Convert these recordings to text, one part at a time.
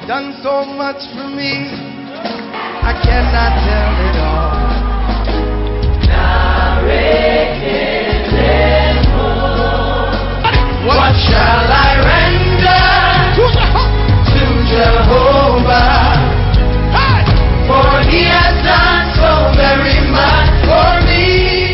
done so much for me, I cannot tell it all. What shall I render to Jehovah? For he has done so very much for me.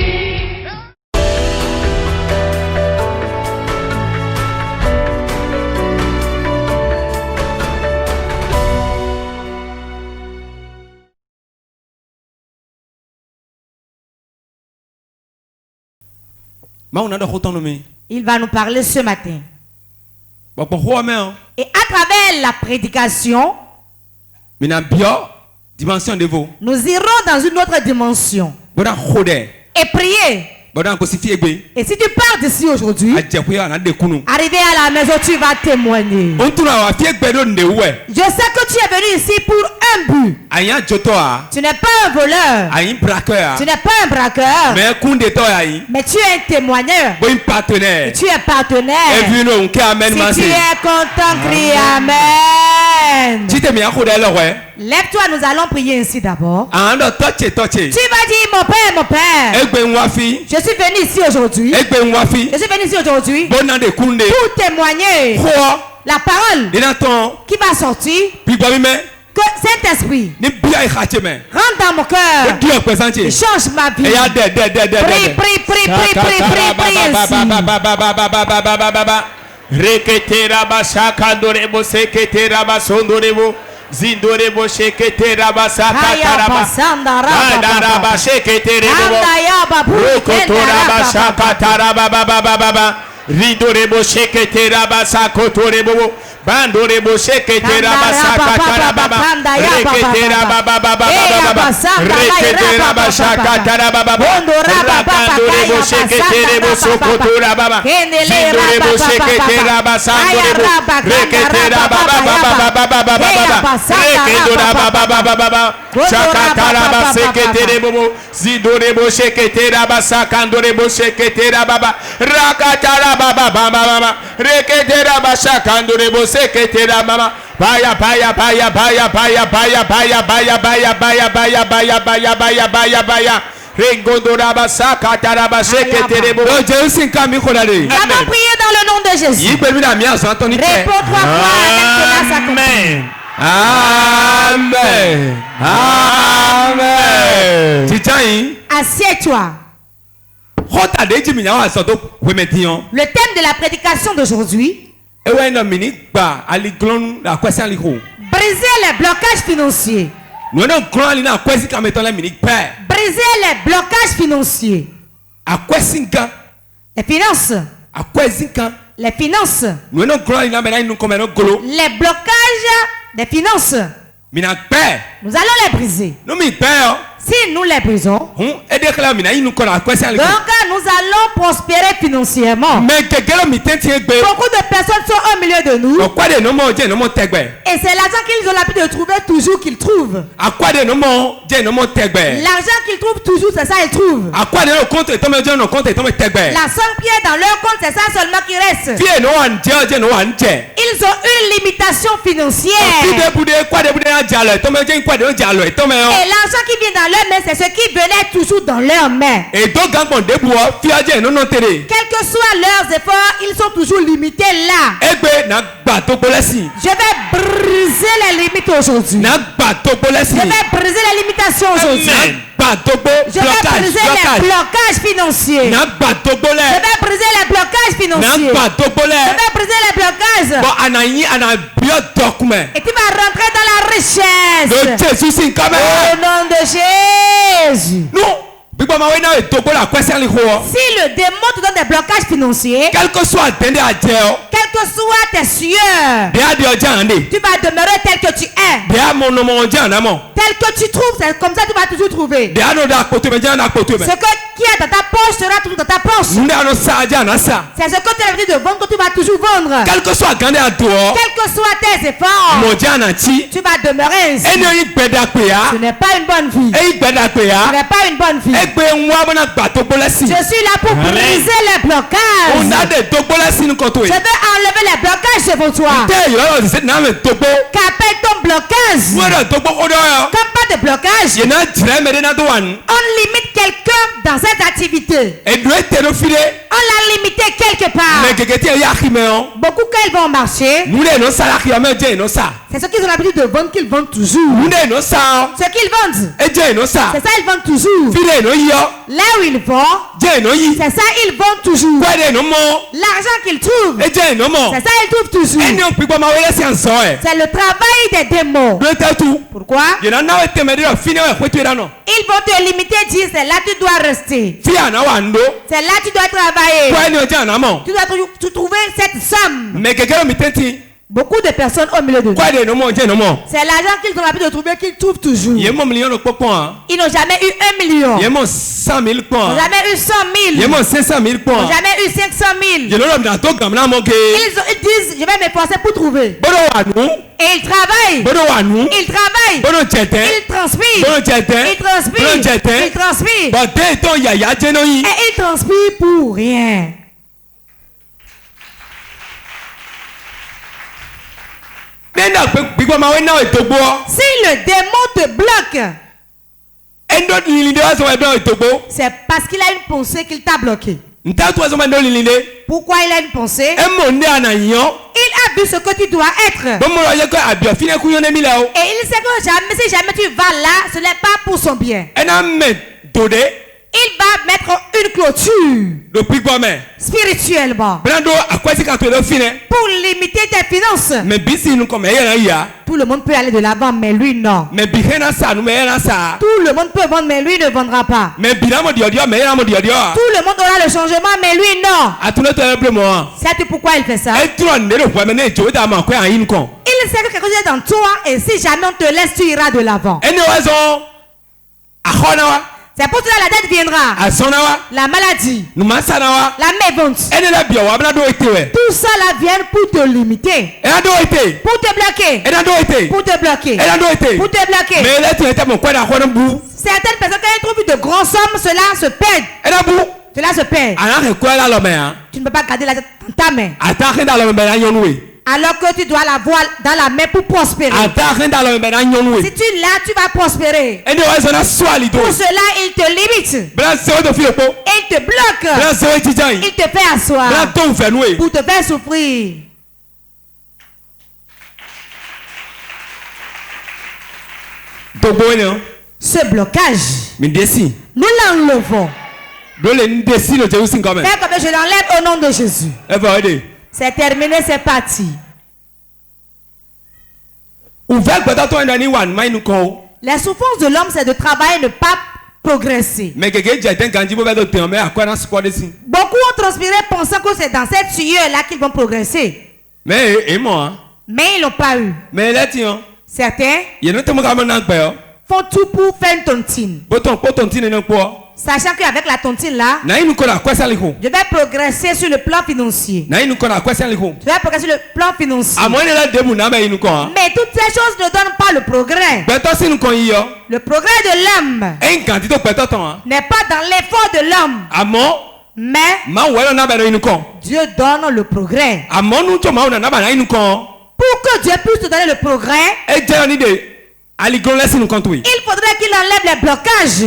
Il va nous parler ce matin. Et à travers la prédication, nous irons dans une autre dimension. Et prier. Et si tu pars d'ici aujourd'hui, arrivé à la maison, tu vas témoigner. Je sais que tu es venu ici pour un but. Tu n'es pas un voleur. Tu n'es pas un braqueur. Mais tu es un témoigneur. Tu es partenaire. Si tu es content, crie Amen. Lève-toi, nous allons prier ainsi d'abord. Tu vas dire, mon père, je suis venu ici aujourd'hui. Pour témoigner la parole qui va sortir. Que Saint-Esprit rentre dans mon cœur et change ma vie. Prie ainsi. Zindorebo shekete rabasa kataraba Radaraba shekete rebo Rokotoraba shakataraba baba Ridorebo shekete rabasa kotorebo Bandorebo shekete rabasa kataraba Rekete rababa Rekete rabasa kataraba Rakandorebo shekete rebo sokotoraba Zindorebo shekete rabasa Rekete rababa Rekendora baba Shakataraba sekete bobo Zidorebo shekete rabasa kandorebo shekete rababa Rakatara baba Rekete rabasa kandorebo sekete rababa Baya Rengondoraba sakataraba shekete bobo. Nous allons prier dans le nom de Jésus. Réponds-toi Amen. Amen. Amen. Assieds-toi. Le thème de la prédication d'aujourd'hui: briser les blocages financiers. Briser les blocages financiers. Les finances. Les finances. Les blocages des finances. Nous allons les briser. Si nous les brisons, donc nous allons prospérer financièrement. Beaucoup de personnes sont au milieu de nous. Et c'est l'argent qu'ils ont l'habitude de trouver toujours qu'ils trouvent. L'argent qu'ils trouvent toujours, c'est ça qu'ils trouvent. La somme qui est dans leur compte, c'est ça seulement qui reste. Ils ont une limitation financière. Et l'argent qui vient dans leur main, c'est ce qui venait toujours dans leurs mains. Quels que soient leurs efforts, ils sont toujours limités là. Je vais briser les limites aujourd'hui. Je vais briser les limitations aujourd'hui. Je vais briser les blocages financiers. Je vais briser les blocages financiers. Je vais briser les blocages. Et tu vas rentrer dans la richesse. Au nom de Jésus. Si le démon te donne des blocages financiers, quel que soit tes sueurs, tu vas demeurer tel que tu es. Tel que tu trouves, c'est comme ça que tu vas toujours trouver. Ce qui est dans ta poche sera toujours dans ta poche. C'est ce que tu as l'habitude de vendre que tu vas toujours vendre. Quel que soit tes efforts, tu vas demeurer ainsi. Ce n'est pas une bonne vie. Ce n'est pas une bonne vie. Je suis là pour briser les blocages. Je vais enlever les blocages devant toi. Qu'appelle ton blocage. Comme pas de blocage, on limite quelqu'un dans cette activité. On l'a limité quelque part. Beaucoup quand ils vont marcher, c'est ce qu'ils ont l'habitude de vendre qu'ils vendent toujours. Ce qu'ils vendent, c'est ça ils vendent toujours. Là où ils vont, c'est ça ils vendent toujours. L'argent qu'ils trouvent, c'est ça ils trouvent toujours. C'est le travail des démons. Pourquoi? Ils vont te limiter, dire c'est là tu dois rester. C'est là tu dois travailler. Tu dois trouver cette somme. Beaucoup de personnes au milieu de nous. C'est l'argent qu'ils ont l'habitude de trouver qu'ils trouvent toujours. Ils n'ont jamais eu 1 million. Ils n'ont jamais eu 100 000. Ils n'ont jamais eu 500 000. Ils disent je vais m'efforcer pour trouver. Et ils travaillent. Ils travaillent. Ils transpirent. Ils transpirent. Et ils transpirent pour rien. Si le démon te bloque, c'est parce qu'il a une pensée qu'il t'a bloqué. Pourquoi il a une pensée? Il a vu ce que tu dois être. Et il sait que si jamais tu vas là, ce n'est pas pour son bien. Il va mettre une clôture spirituellement pour limiter tes finances. Tout le monde peut aller de l'avant, mais lui non. Tout le monde peut vendre, mais lui ne vendra pas. Tout le monde aura le changement, mais lui non. Sais-tu pourquoi il fait ça? Il sait que quelque chose est dans toi, et si jamais on te laisse, tu iras de l'avant. C'est pour cela la dette viendra. La maladie. La mévente. Tout ça là vient pour te limiter. Pour te bloquer. Pour te bloquer. Pour te bloquer. Certaines personnes, quand elles trouvent de grandes sommes, cela se perd. Cela se perd. Tu ne peux pas garder la tête dans ta main. Alors que tu dois l'avoir dans la main pour prospérer. Si tu l'as, tu vas prospérer. Pour cela, il te limite. Il te bloque. Il te fait asseoir. Pour te faire souffrir. Ce blocage, nous l'enlevons. Fais comme je l'enlève au nom de Jésus. C'est terminé, c'est parti. Les souffrances de l'homme, c'est de travailler et ne pas progresser. Beaucoup ont transpiré pensant que c'est dans cette sueur-là qu'ils vont progresser. Mais ils n'ont pas eu. Certains font tout pour faire une tontine. Sachant qu'avec la tontine là, je vais progresser sur le plan financier. Je vais progresser sur le plan financier. Mais toutes ces choses ne donnent pas le progrès. Le progrès de l'homme n'est pas dans l'effort de l'homme. Mais Dieu donne le progrès. Pour que Dieu puisse te donner le progrès, il faudrait qu'il enlève les blocages.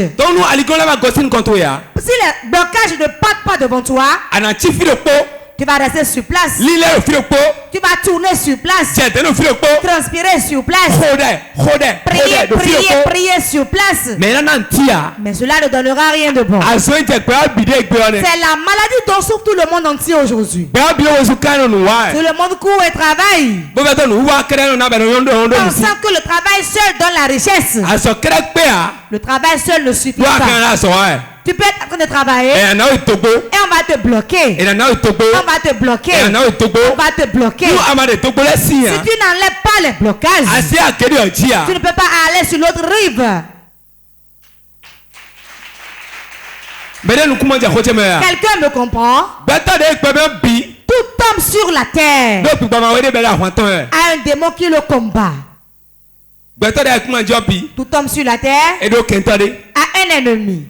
Si les blocages ne partent pas devant toi, tu vas rester sur place. Tu vas tourner sur place. Transpirer sur place. Prier sur place. Mais cela ne donnera rien de bon. C'est la maladie dont souffre tout le monde entier aujourd'hui. Tout le monde court et travaille, pensant que le travail seul donne la richesse. Le travail seul ne suffit pas. Tu peux être en train de travailler et on va te bloquer. On va te bloquer. On va te bloquer. Si tu n'enlèves pas les blocages, tu ne peux pas aller sur l'autre rive. Quelqu'un me comprend? Tout homme sur la terre a un démon qui le combat. Tout homme sur la terre a un ennemi.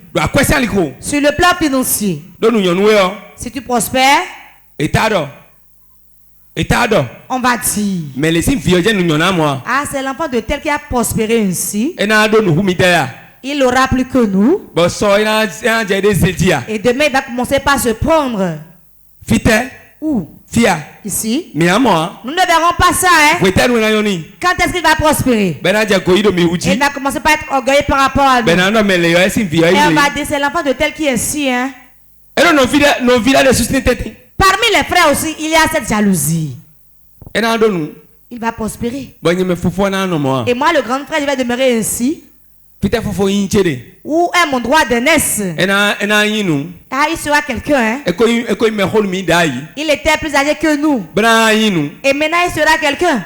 Sur le plan financier, si tu prospères, On va dire. Mais les signes vieux nous n'en a moi. Ah, c'est l'enfant de tel qui a prospéré ainsi. Il aura plus que nous. Et demain, il va commencer par se prendre. Où? Ici. Nous ne verrons pas ça, hein? Quand est-ce qu'il va prospérer? Il va commencer par être orgueilleux par rapport à nous. Et on va dire, c'est l'enfant de tel qui est ici, hein? Parmi les frères aussi, il y a cette jalousie. Il va prospérer. Et moi, le grand frère, je vais demeurer ainsi. Où est mon droit d'aînesse? Ah, il sera quelqu'un, hein? Il était plus âgé que nous. Et maintenant, il sera quelqu'un.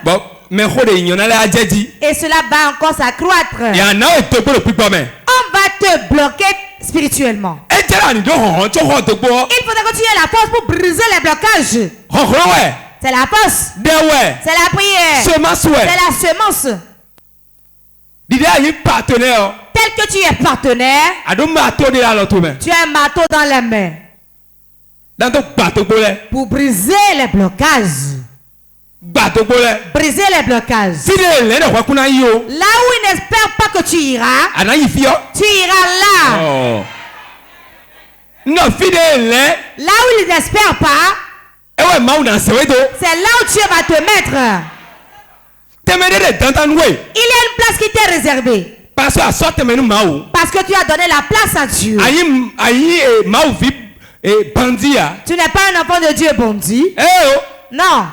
Et cela va encore s'accroître. On va te bloquer spirituellement. Il faudra que tu aies la force pour briser les blocages. C'est la force. C'est la prière. C'est la semence. Tel que tu es partenaire, tu as un marteau dans la main pour briser les blocages. Briser les blocages. Là où il n'espère pas que tu iras, tu iras là. Là où il n'espère pas, c'est là où Dieu va te mettre. Il y a une place qui t'est réservée. Parce que tu as donné la place à Dieu. Tu n'es pas un enfant de Dieu bandit. Non.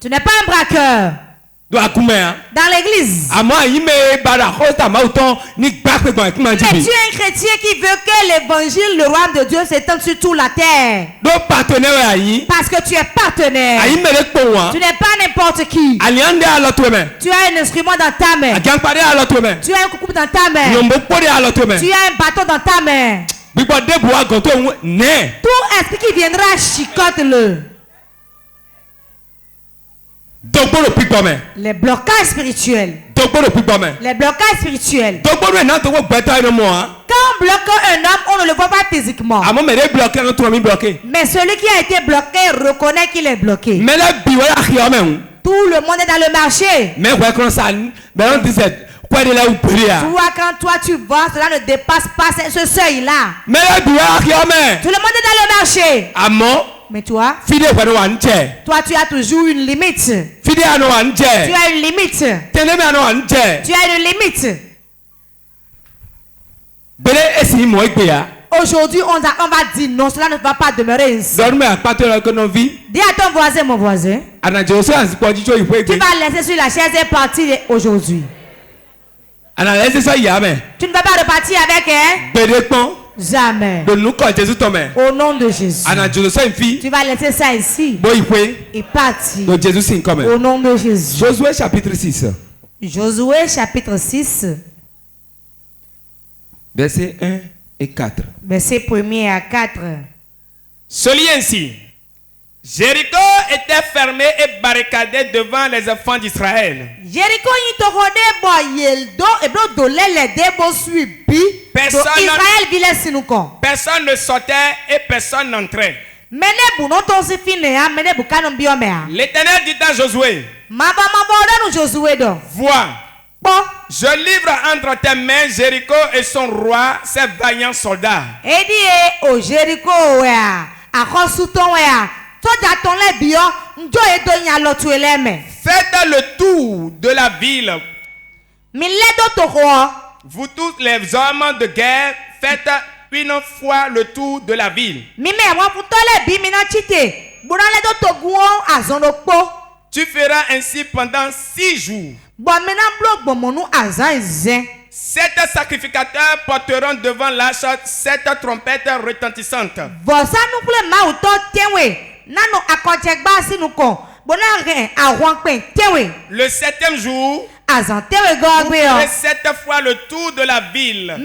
Tu n'es pas un braqueur. Dans l'église. Mais tu es un chrétien qui veut que l'évangile, le royaume de Dieu s'étende sur toute la terre. Parce que tu es partenaire. Tu n'es pas n'importe qui. Tu as un instrument dans ta main. Tu as un coucou dans ta main. Tu as un bâton dans ta main. Tout esprit qui viendra, chicote-le. Les blocages spirituels. Les blocages spirituels. Quand on bloque un homme, on ne le voit pas physiquement. Mais celui qui a été bloqué reconnaît qu'il est bloqué. Tout le monde est dans le marché. Quand toi tu vois, cela ne dépasse pas ce seuil-là. Tout le monde est dans le marché. Mais toi, tu as toujours une limite. Tu as une limite. Tu as une limite. Aujourd'hui, on va dire non, cela ne va pas demeurer ainsi. Dis à ton voisin, mon voisin, tu vas laisser sur la chaise et partir aujourd'hui. Tu ne vas pas repartir avec elle. Jamais. Au nom de Jésus. Tu vas laisser ça ici et partir. Au nom de Jésus. Josué chapitre 6. Josué chapitre 6. Verset 1 et 4. Verset 1er à 4. Se lit ainsi. Jéricho était fermé et barricadé devant les enfants d'Israël. Personne ne sortait et personne n'entrait. L'Éternel dit à Josué, vois, je livre entre tes mains Jéricho et son roi, ses vaillants soldats. Faites le tour de la ville. Vous tous les hommes de guerre, faites une fois le tour de la ville. Tu feras ainsi pendant 6 jours. 7 sacrificateurs porteront devant l'arche 7 trompettes retentissantes. Le 7e jour, vous ferez 7 fois le tour de la ville.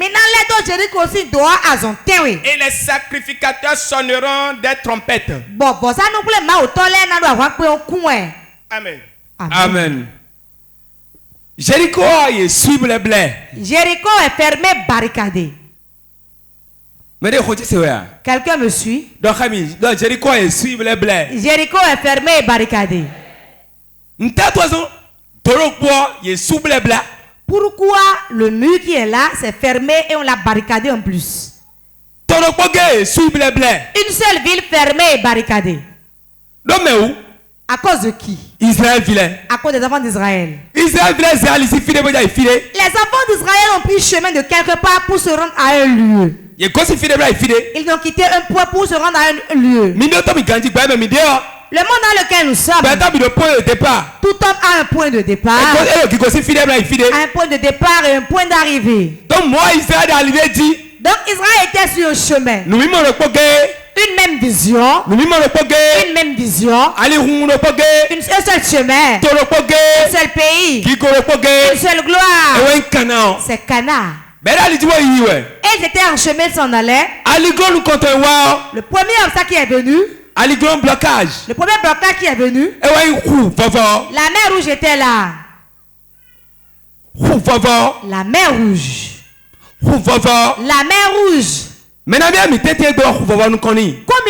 Et les sacrificateurs sonneront des trompettes. Amen. Amen. Jéricho est suivre les blés. Jéricho est fermé, barricadé. Quelqu'un me suit? Donc Jéricho est suivre les blés. Jéricho est fermé et barricadé. Pourquoi le mur qui est là, c'est fermé et on l'a barricadé en plus? Une seule ville fermée et barricadée. À cause de qui? Israël vilain. À cause des enfants d'Israël. Israël vilain, les enfants d'Israël ont pris chemin de quelque part pour se rendre à un lieu. Ils ont quitté un point pour se rendre à un lieu. Le monde dans lequel nous sommes, tout homme a un point de départ, un point de départ et un point d'arrivée. Donc Israël était sur un chemin. Une même vision. Une même vision. Un seul chemin. Un seul pays. Une seule gloire. C'est Cana. Et ils étaient en chemin, ils s'en allaient. Le premier obstacle qui est venu. Le premier blocage qui est venu. La mer rouge était là. La mer rouge. La mer rouge. Combien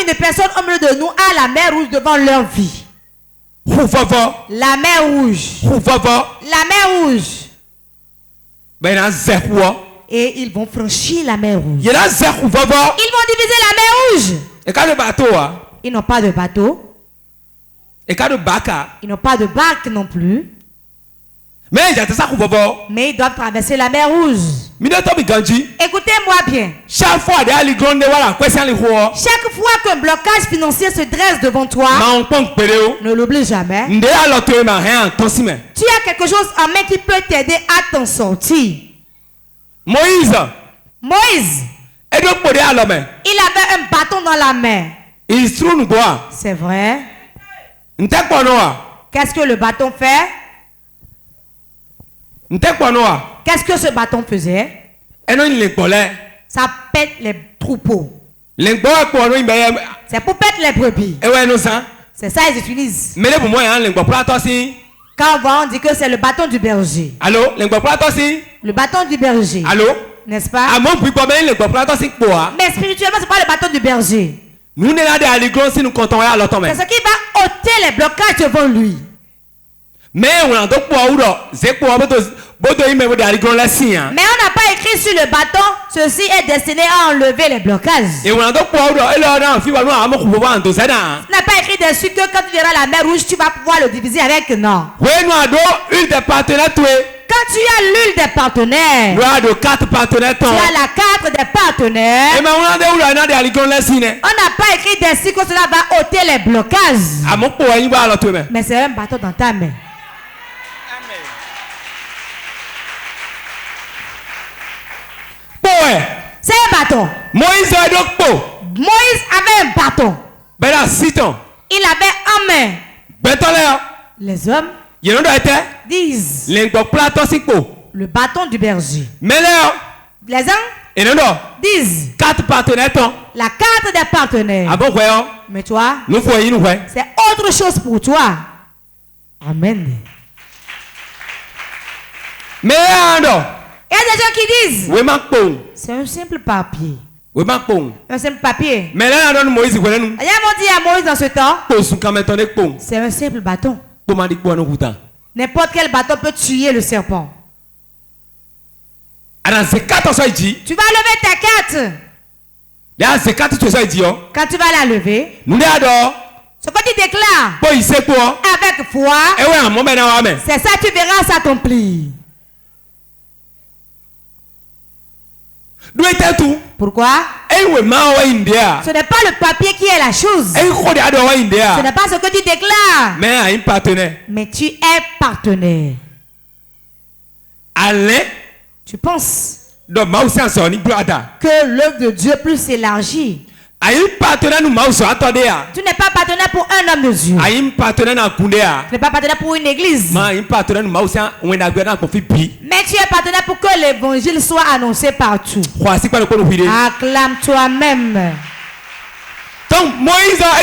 de personnes au milieu de nous a la mer rouge devant leur vie? La mer rouge. La mer rouge. Et ils vont franchir la mer rouge. Ils vont diviser la mer rouge. Ils n'ont pas de bateau. Ils n'ont pas de barque non plus. Mais ils doivent traverser la mer rouge. Écoutez-moi bien. Chaque fois qu'un blocage financier se dresse devant toi, ne l'oublie jamais. Tu as quelque chose en main qui peut t'aider à t'en sortir. Moïse, il avait un bâton dans la main. C'est vrai. Qu'est-ce que le bâton fait? Qu'est-ce que ce bâton faisait? Ça pète les troupeaux. C'est pour pète les brebis. C'est ça qu'ils utilisent. Quand on voit, on dit que c'est le bâton du berger. Le bâton du berger. N'est-ce pas? Mais spirituellement, ce n'est pas le bâton du berger. C'est ce qui va ôter les blocages devant lui. Mais on n'a pas écrit sur le bâton, ceci est destiné à enlever les blocages. On n'a pas écrit dessus que quand tu verras la mer rouge, tu vas pouvoir le diviser avec non. Quand tu as l'huile des partenaires, tu as la carte des partenaires. On n'a pas écrit dessus que cela va ôter les blocages. Mais c'est un bâton dans ta main. C'est un bâton. Moïse avait un bâton. Il avait en main. Les hommes disent le bâton du berger. Les hommes disent la carte des partenaires. Mais toi, c'est autre chose pour toi. Amen. Mais il y a des gens qui disent c'est un simple papier. Un simple papier. Mais là, il y a dit à Moïse dans ce temps, c'est un simple bâton. N'importe quel bâton peut tuer le serpent. Tu vas lever ta carte. Quand tu vas la lever, ce que tu déclares avec foi, c'est ça, tu verras s'accomplir. Pourquoi? Ce n'est pas le papier qui est la chose. Ce n'est pas ce que tu déclares. Mais tu es partenaire. Tu penses que l'œuvre de Dieu peut s'élargir. Tu n'es pas partenaire pour un homme de Dieu. Tu n'es pas partenaire pour une église. Mais tu es partenaire pour que l'évangile soit annoncé partout. Acclame toi-même. Donc Moïse a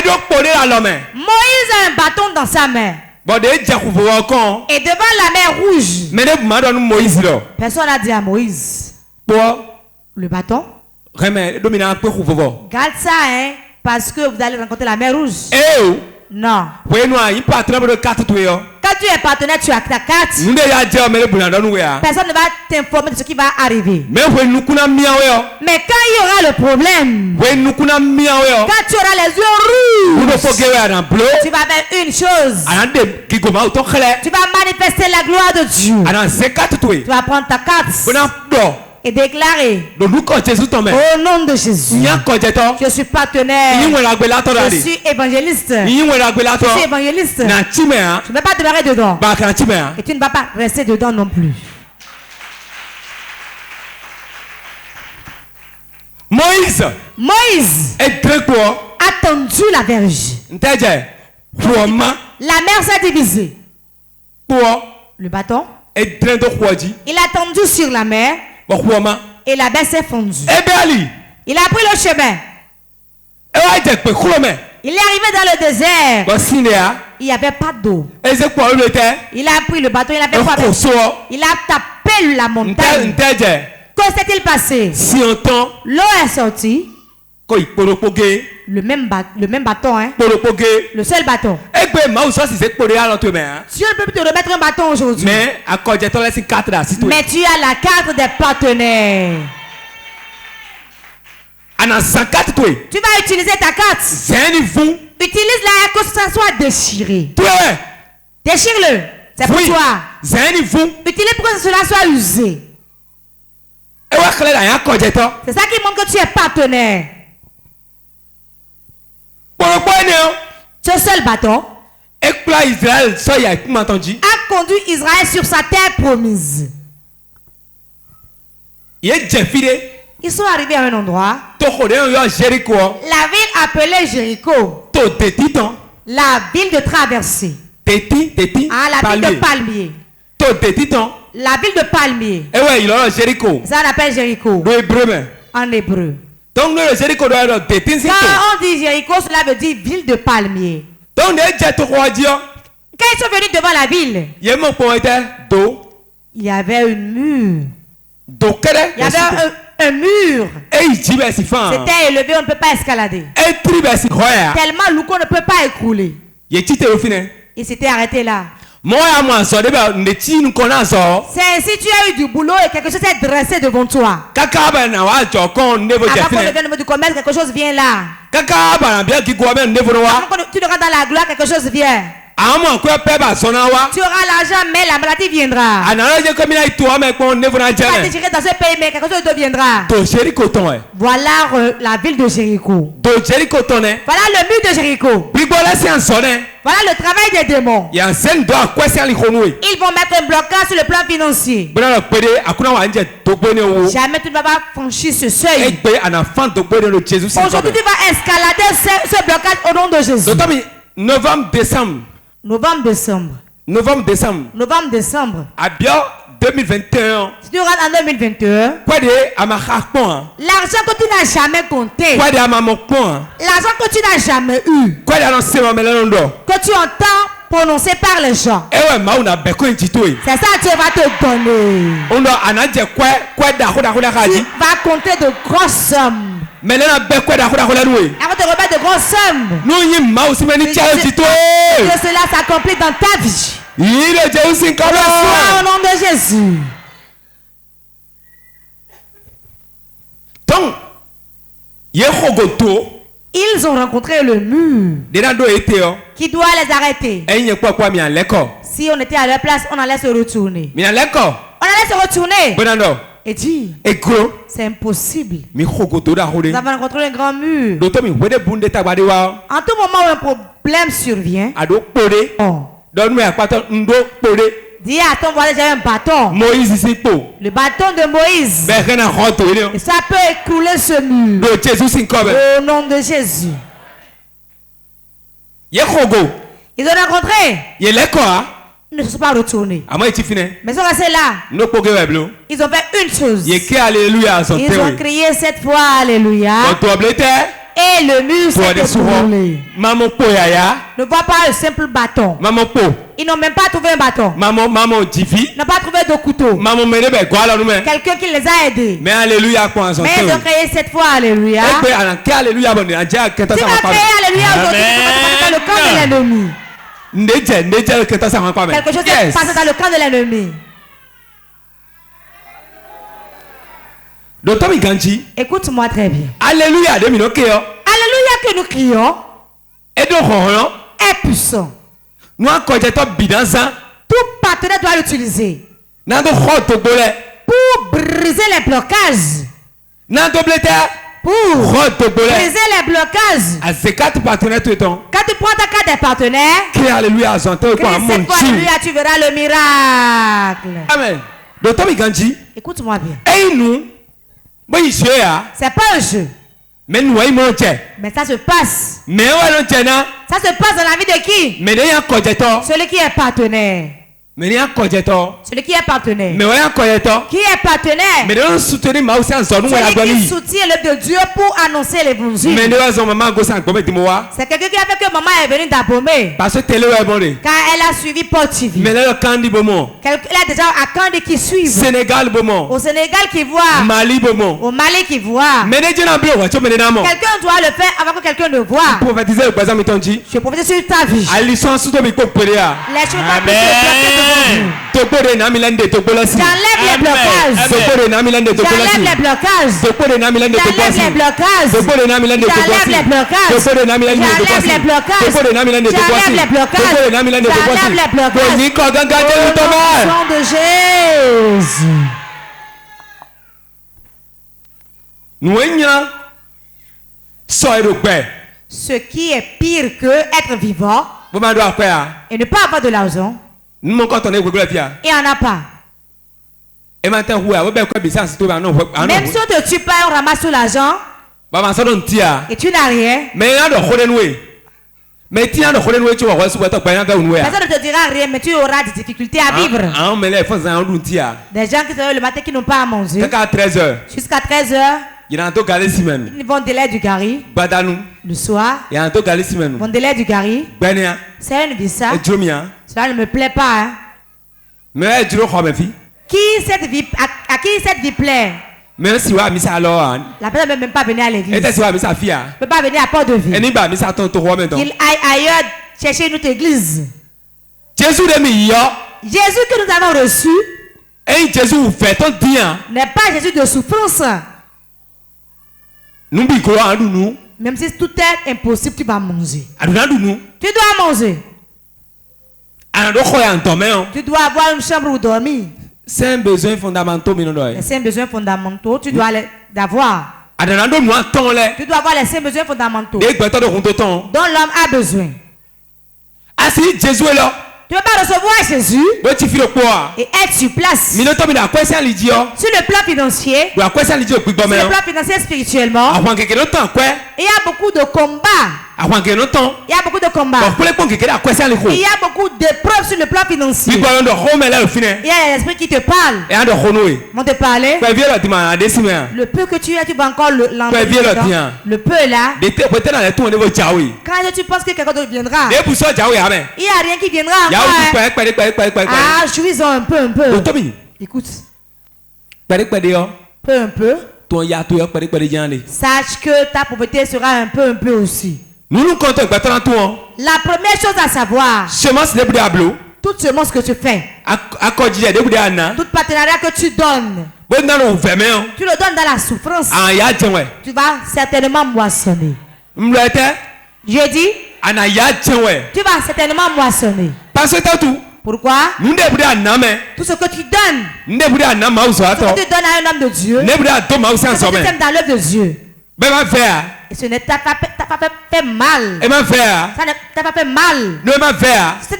un bâton dans sa main. Et devant la mer rouge, personne n'a dit à Moïse le bâton. Garde ça, hein, parce que vous allez rencontrer la mer rouge. Non. Quand tu es partenaire, tu as ta carte. Personne ne va t'informer de ce qui va arriver. Mais quand il y aura le problème, quand tu auras les yeux rouges, tu vas faire une chose. Tu vas manifester la gloire de Dieu. Tu vas prendre ta carte et déclarer au nom de Jésus, je suis partenaire, je suis évangéliste, je ne vais pas demeurer dedans et tu ne vas pas rester dedans non plus. Moïse a tendu la verge. La mer s'est divisée. Le bâton, il a tendu sur la mer. Et la baie s'est fondue. Il a pris le chemin. Il est arrivé dans le désert. Il n'y avait pas d'eau. Il a pris le bateau. Il a fait quoi? Il a tapé la montagne. Que s'est-il passé? L'eau est sortie. Le même bâton, hein? Le seul bâton. Dieu ne peut te remettre un bâton aujourd'hui. Mais tu as la carte des partenaires. Tu vas utiliser ta carte. Utilise-la que ça soit déchiré. Déchire-le. C'est pour toi. Utilise pour que cela soit usé. C'est ça qui montre que tu es partenaire. Ce seul bâton a conduit Israël sur sa terre promise. Ils sont arrivés à un endroit. La ville appelée Jéricho. La ville de traversée. La ville de palmier. La ville de palmier. Ça on appelle Jéricho. En hébreu. Quand on dit Jéricho, cela veut dire ville de palmier. Quand ils sont venus devant la ville, il y avait une mur. Il y avait un mur. C'était élevé, on ne peut pas escalader. Tellement lourd qu'on ne peut pas écrouler. Il s'était arrêté là. C'est ainsi tu as eu du boulot et quelque chose est dressé devant toi. Avant qu'on devienne au niveau du commerce, quelque chose vient là. Avant que tu rentres dans la gloire, quelque chose vient. Tu auras l'argent, mais la maladie viendra. Tu vas te gérer dans ce pays, mais quelque chose deviendra. Voilà la ville de Jéricho. Voilà le mur de Jéricho. Voilà le travail des démons. Ils vont mettre un blocage sur le plan financier. Jamais tu ne vas pas franchir ce seuil. Aujourd'hui, tu vas escalader ce blocage au nom de Jésus. Novembre, décembre. Abia 2021. Si tu rentres en 2021, l'argent que tu n'as jamais compté, l'argent que tu n'as jamais eu, que tu entends prononcer par les gens, c'est ça que Dieu va te donner. Tu vas compter de grosses sommes. Avant de remettre de grosses sommes, que cela s'accomplit dans ta vie. Au nom de Jésus. Ils ont rencontré le mur qui doit les arrêter. Si on était à leur place, on allait se retourner. On allait se retourner et dire, c'est impossible. Nous avons rencontré un grand mur. En tout moment où un problème survient, dis à ton voisin, j'ai un bâton. Le bâton de Moïse. Et ça peut écrouler ce mur. Au nom de Jésus. Ils ont rencontré. Ils ne se sont pas retournés. Mais ils sont restés là. Ils ont fait une chose. Ils ont crié cette fois Alléluia. Et le mur s'est ébranlé. Ne voit pas le simple bâton. Ils n'ont même pas trouvé un bâton. Ils n'ont pas trouvé de couteau. Quelqu'un qui les a aidés. Mais alléluia. Mais ils ont créé cette fois alléluia. Tu vas créer alléluia aujourd'hui. Tu vas passer dans le camp de l'ennemi. Quelque chose qui passe dans le camp de l'ennemi. Écoute-moi très bien. Alléluia. Alléluia que nous crions est puissant. Tout partenaire doit l'utiliser pour briser les blocages. Pour briser les blocages. Quand tu prends ta carte des partenaires, crie alléluia, tu verras le miracle. Amen. Écoute-moi bien. C'est pas un jeu. Mais ça se passe. Ça se passe dans la vie de qui? Celui qui est partenaire. Celui qui est partenaire. Qui est partenaire? Celui qui soutient l'œuvre de Dieu pour annoncer l'évangile. C'est quelqu'un qui a fait que maman est venue d'Abomey. Car elle a suivi Paul TV. Elle a déjà à Kandi qui suit. Au Sénégal qui voit. Au Mali qui voit. Quelqu'un doit le faire avant que quelqu'un ne voit. Je prophétise sur ta vie. Les choses vont se bloquer. J'enlève les blocages. J'enlève les blocages. J'enlève les blocages. J'enlève les blocages. J'enlève les blocages. J'enlève les blocages. J'enlève les blocages. Au nom de Jésus. Ce qui est pire que être vivant et ne pas avoir de l'argent. Il n'y en a pas. Même si on te tue pas, on ramasse tout l'argent et tu n'as rien. Personne ne te dira rien, mais tu auras des difficultés à vivre. Des gens qui se lèvent le matin qui n'ont pas à manger. Jusqu'à 13h. Ils vont délayer du gari. Le soir. Ils vont délayer du gari. C'est une vie ça. Cela ne me plaît pas. Hein. À qui cette vie plaît? La personne ne peut même pas venir à l'église. Elle ne peut pas venir à Port-de-Ville. Qu'il aille ailleurs chercher une autre église. Jésus que nous avons reçu n'est pas Jésus de souffrance. Même si tout est impossible, tu vas manger. Tu dois manger. Tu dois avoir une chambre où dormir. C'est un besoin fondamental. C'est un besoin fondamental. Tu dois l'avoir. Tu dois avoir les 5 besoins fondamentaux dont l'homme a besoin. Tu ne peux pas recevoir Jésus et être sur place. Sur le plan financier, sur le plan financier spirituellement, il y a beaucoup de combats. Il y a beaucoup de combats. Il y a beaucoup d'épreuves sur le plan financier. Il y a l'esprit qui te parle. Ils vont te parler. Le peu que tu as, tu vas encore l'enlever. Le peu là. Quand tu penses que quelqu'un d'autre viendra, il n'y a rien qui viendra encore. Ah, jouis-en un peu. Écoute. Peu un peu. Sache que ta pauvreté sera un peu aussi. La première chose à savoir, toute semence que tu fais, tout partenariat que tu donnes, tu le donnes dans la souffrance, tu vas certainement moissonner. Je dis, tu vas certainement moissonner. Pourquoi? Tout ce que tu donnes, ce que tu donnes à un homme de Dieu, ce que tu aimes dans l'œuvre de Dieu, et ce ne t'a pas fait mal. Ça ne t'a pas fait mal. Ça ne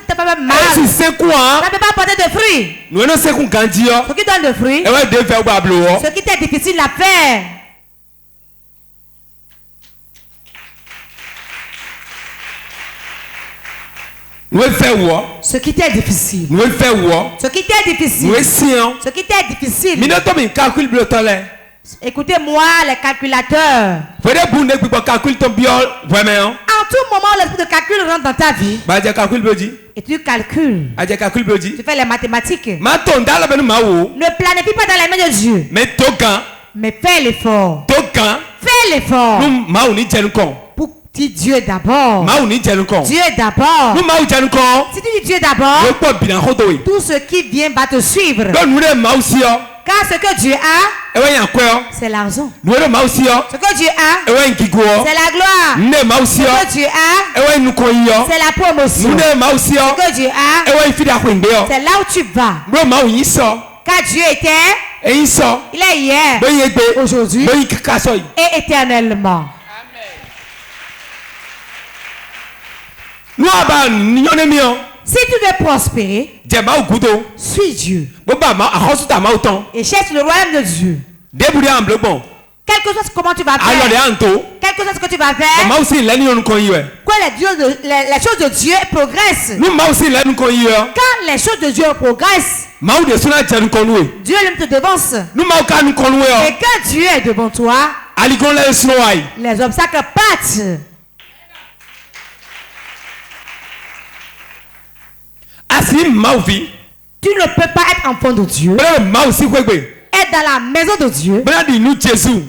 t'a pas fait mal. Ça ne peut pas porter de fruits. Ce qui donne de fruits, ce qui est difficile à faire. Ce qui t'est difficile. Ce qui t'est difficile. Ce qui t'est difficile. Écoutez-moi, les calculateurs. En tout moment, l'esprit de calcul rentre dans ta vie. Et tu calcules. Tu fais les mathématiques. Ne planifie pas dans les mains de Dieu. Mais fais l'effort. Fais l'effort. Pour dire Dieu d'abord. Dieu d'abord. Si tu dis Dieu d'abord, tout ce qui vient va te suivre. Car ce que Dieu a, c'est l'argent. Ce que Dieu a, c'est la gloire. Ce que Dieu a, c'est la promotion. Ce que Dieu a, c'est là où tu vas. Car Dieu était, il est hier, aujourd'hui et éternellement. Si tu veux prospérer, suis Dieu et cherche le royaume de Dieu. Quel que soit comment tu vas faire, quel que soit ce que tu vas faire, quand les choses de Dieu progressent, quand les choses de Dieu progressent, Dieu lui te devance. Et quand Dieu est devant toi, les obstacles partent. Tu ne peux pas être enfant de Dieu, être dans la maison de Dieu,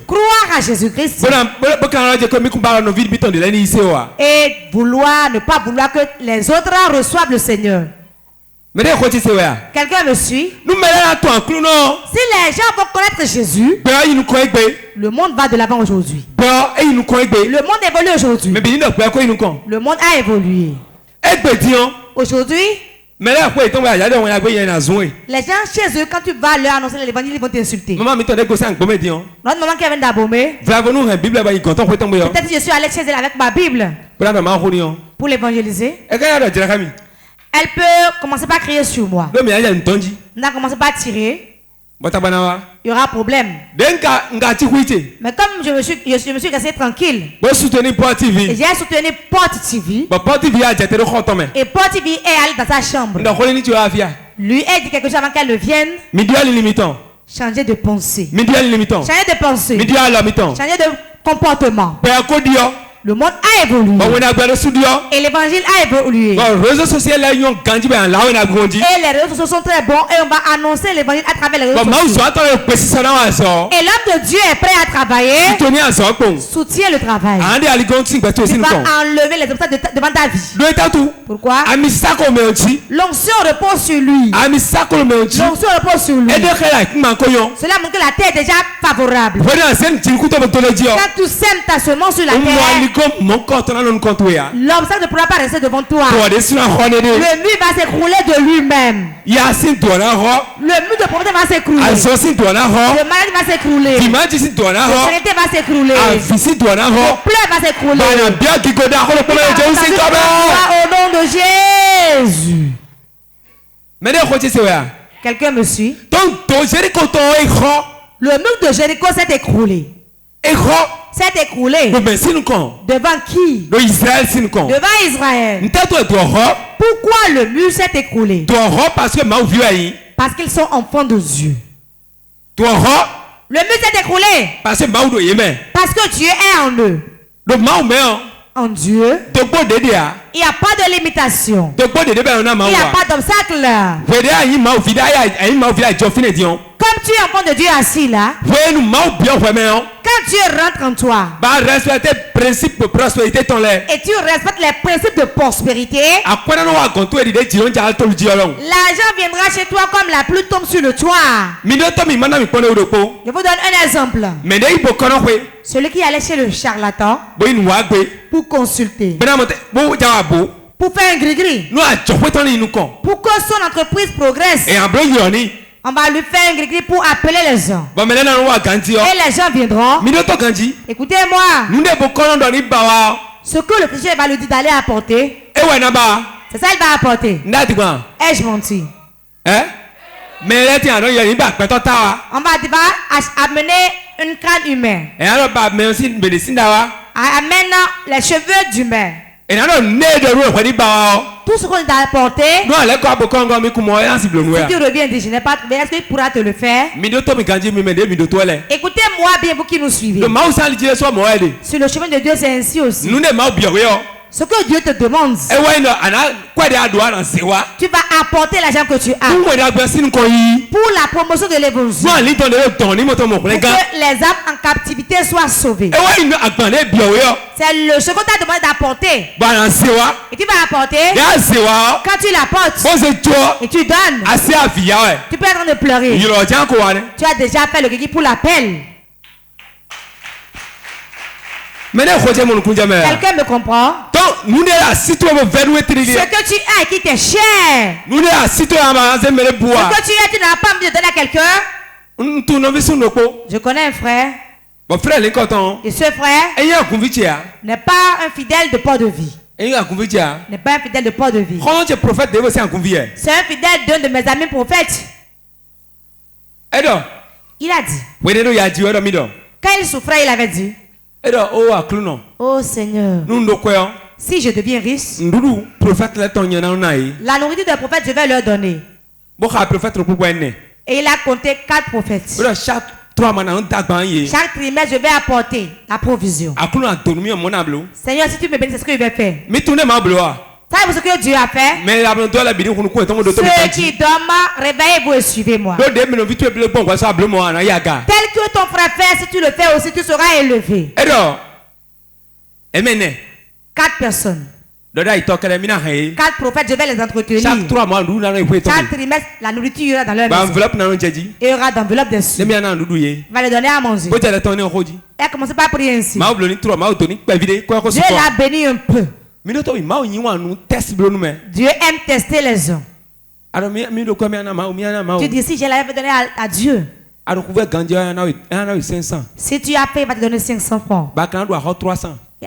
croire à Jésus-Christ et vouloir, ne pas vouloir que les autres reçoivent le Seigneur. Quelqu'un me suit? Si les gens vont connaître Jésus, le monde va de l'avant aujourd'hui. Le monde évolue aujourd'hui. Le monde a évolué. Aujourd'hui, les gens chez eux, quand tu vas leur annoncer l'évangile, ils vont t'insulter. Notre maman qui vient d'Abomey, peut-être que je suis allé chez elle avec ma Bible pour l'évangéliser. Elle peut commencer par crier sur moi. On a commencé par tirer. Il y aura problème. Mais comme je me suis resté tranquille, et j'ai soutenu Porte TV. Et Porte TV est allé dans sa chambre. Lui a dit quelque chose avant qu'elle ne vienne. Changer de pensée. Changer de pensée. Changer de comportement. Le monde a évolué. Et l'évangile a évolué. Et les réseaux sociaux sont très bons. Et on va annoncer l'évangile à travers les réseaux sociaux. Et l'homme de Dieu est prêt à travailler. Soutient le travail. Il va enlever les obstacles devant ta vie. Pourquoi? L'onction repose sur lui. L'onction repose sur lui. Cela montre que la terre est déjà favorable. Quand tu sèmes ta semence sur la terre, l'obstacle ne pourra pas rester devant toi. Le mur va s'écrouler de lui-même. Le mur de pauvreté va s'écrouler. Le maladie va s'écrouler. L'obscurité va s'écrouler. Le pleur va s'écrouler. Au nom de Jésus. Quelqu'un me suit? Le mur de Jéricho s'est écroulé. S'est écroulé. Devant qui? Devant Israël. Pourquoi le mur s'est écroulé? Parce qu'ils sont enfants de Dieu. Le mur s'est écroulé parce que Dieu est en eux. En Dieu, il n'y a pas de limitation. Il n'y a pas d'obstacle. Comme tu es enfant de Dieu assis là, quand Dieu rentre en toi et tu respectes les principes de prospérité, l'argent viendra chez toi comme la pluie tombe sur le toit. Je vous donne un exemple. Celui qui allait chez le charlatan pour consulter, pour faire un gris-gris, pour que son entreprise progresse, on va lui faire un gris-gris pour appeler les gens. Et les gens viendront. Écoutez-moi. Ce que le chrétien va lui dire d'aller apporter, c'est ça qu'il va apporter. Ai-je menti? On va amener une crâne humaine. Amène les cheveux d'humain. Tout ce qu'on t'a apporté, si tu reviens dire je n'ai pas trouvé, est-ce qu'il pourra te le faire? Écoutez-moi, Écoutez-moi bien, vous qui nous suivez. Sur le chemin de Dieu, c'est ainsi aussi. Ce que Dieu te demande, tu vas apporter l'argent que tu as pour la promotion de l'évolution, pour que les âmes en captivité soient sauvées. C'est ce qu'on t'a demandé d'apporter. Et tu vas apporter. Quand tu l'apportes et tu donnes, tu peux être en train de pleurer. Tu as déjà fait le guigui pour l'appel. Quelqu'un me comprend? Ce que tu as et qui t'est cher, ce que tu as, tu n'as pas envie de donner à quelqu'un. Je connais un frère. Et ce frère n'est pas un fidèle de port de vie. N'est pas un fidèle de port de vie. C'est un fidèle d'un de mes amis prophètes. Il a dit, quand il souffrait, il avait dit, oh Seigneur, si je deviens riche, la nourriture des prophètes, je vais leur donner. Et il a compté 4 prophètes. Chaque trimestre, je vais apporter la provision. Seigneur, si tu me bénis, c'est ce que je vais faire. Savez-vous ce que Dieu a fait? Ceux qui dorment, réveillez-vous et suivez-moi. Tel que ton frère fait, si tu le fais aussi, tu seras élevé. 4 personnes. 4 prophètes, je vais les entretenir. Chaque trimestre, la nourriture ira dans leur maison. Il y aura d'enveloppe dessus. Il va les donner à manger. Il a commencé par prier ainsi. Dieu l'a béni un peu. Dieu aime tester les gens. Tu dis, si je l'avais donné à Dieu, si tu as fait, il va te donner 500 francs.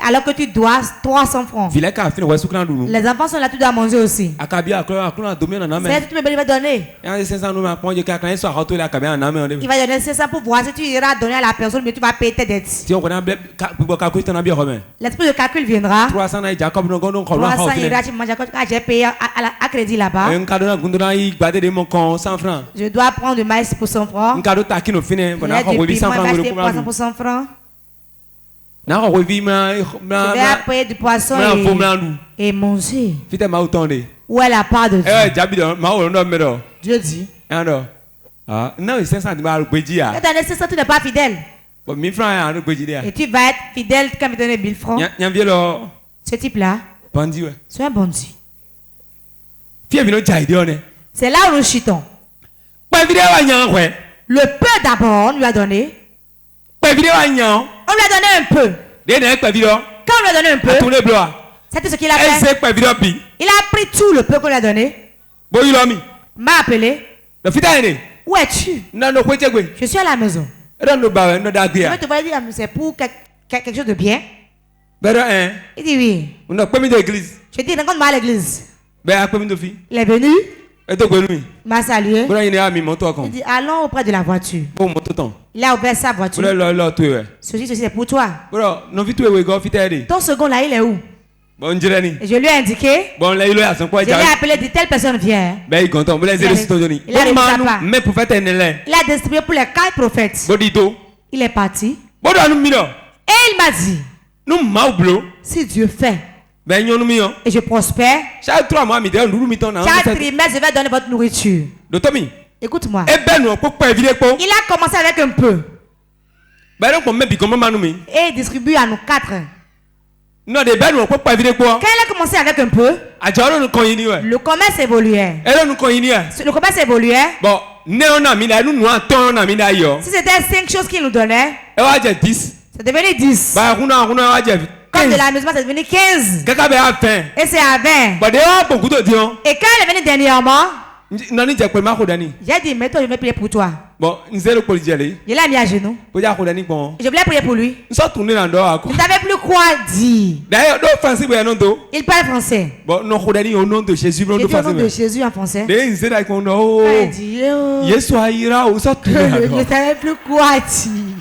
Alors que tu dois 300 francs. Les enfants sont là, tu dois manger aussi. C'est tu me donner. Il va donner 500 pour voir si tu iras donner à la personne, mais tu vas payer tes dettes. L'esprit de calcul viendra. 300 ira, tu manges j'ai payé à crédit là-bas. Je dois prendre du maïs pour 100 francs. Il y a du piment, il va acheter poisson pour 100 francs. Je vais payer du poisson et manger. Où est la part de Dieu? Dieu dit. Quand tu as 500, tu n'es pas fidèle. Et tu vas être fidèle quand tu donnes 1000 francs. Ce type-là, c'est un bandit. C'est là où nous chutons. Le peu d'abord, on lui a donné. On lui a donné un peu. Quand on lui a donné un peu, c'est tout ce qu'il a fait. Il a pris tout le peu qu'on lui a donné. M'a appelé. Où es-tu? Je suis à la maison. Je vais te voir dire, c'est pour quelque chose de bien. Il dit oui. Je dis, rencontre-moi à l'église. Il est venu. Il m'a salué. Il dit, allons auprès de la voiture. Il a ouvert sa voiture. Ceci, c'est pour toi. Ton second là, il est où? Et je lui ai indiqué. Je l'ai appelé, dit telle personne vient. Il a distribué pour les 4 prophètes. Il est parti. Et il m'a dit, si Dieu fait et je prospère, chaque trimestre je vais donner votre nourriture. Écoute-moi. Il a commencé avec un peu et il distribue à nous 4. Quand il a commencé avec un peu, le commerce évoluait. Le commerce évoluait. Si c'était 5 choses qu'il nous donnait, c'est devenu 10. Comme de l'amusement, c'est devenu 15. Et c'est à 20. Et quand il est venu dernièrement, j'ai dit, mais toi, je vais prier pour toi. Je l'ai mis à genoux. Je voulais prier pour lui. Je ne savais plus quoi dire. Il parle français. J'ai dit au nom de Jésus en français. Il dit, je ne savais plus quoi dire.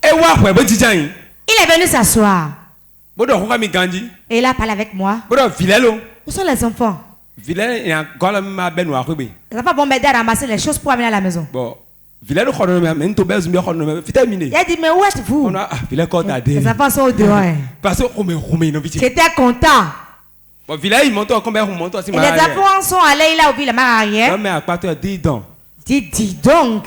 Il est venu s'asseoir. Et il a parlé avec moi. Où sont les enfants? Les enfants vont m'aider à ramasser les choses pour amener à la maison. Il a dit, mais où êtes-vous? Les enfants sont au dehors. J'étais content. Et les enfants sont allés là où il la marre arrière. Dis donc.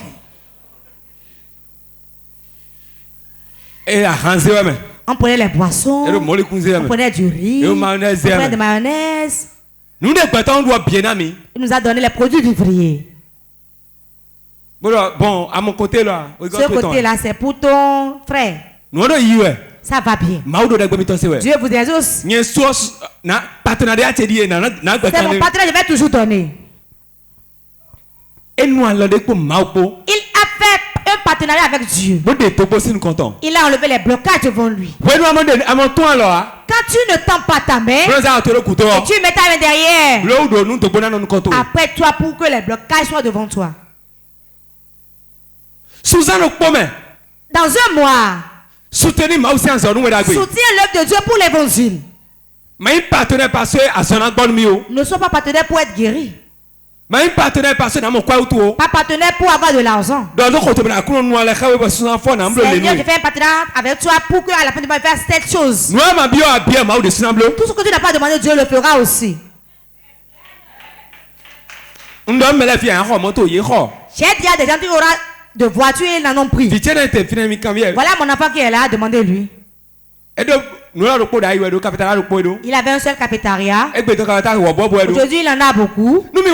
On prenait les boissons, on prenait du riz, on prenait de mayonnaise. Il nous a donné les produits vivriers. Bon, à mon côté là, ce côté-là, c'est pour ton frère. Ça va bien. Dieu vous exauce. C'est mon partenaire, je vais toujours donner. Il a fait un partenariat avec Dieu. Il a enlevé les blocages devant lui. Quand tu ne tends pas ta main, et tu mets ta main derrière, après toi pour que les blocages soient devant toi. Dans un mois, soutiens l'œuvre de Dieu pour l'évangile. Ne sois pas partenaire pour être guéri. Pas partenaire pour avoir de l'argent. Seigneur, je fais un partenariat avec toi pour qu'à la fin du mois, faire cette chose. Tout ce que tu n'as pas demandé, Dieu le fera aussi. J'ai dit à des gens qui auront de voitures, ils n'en ont pris. Voilà mon enfant qui est là, demandez-lui. Il avait un seul cafétéria. Aujourd'hui, il en a beaucoup. Quand vous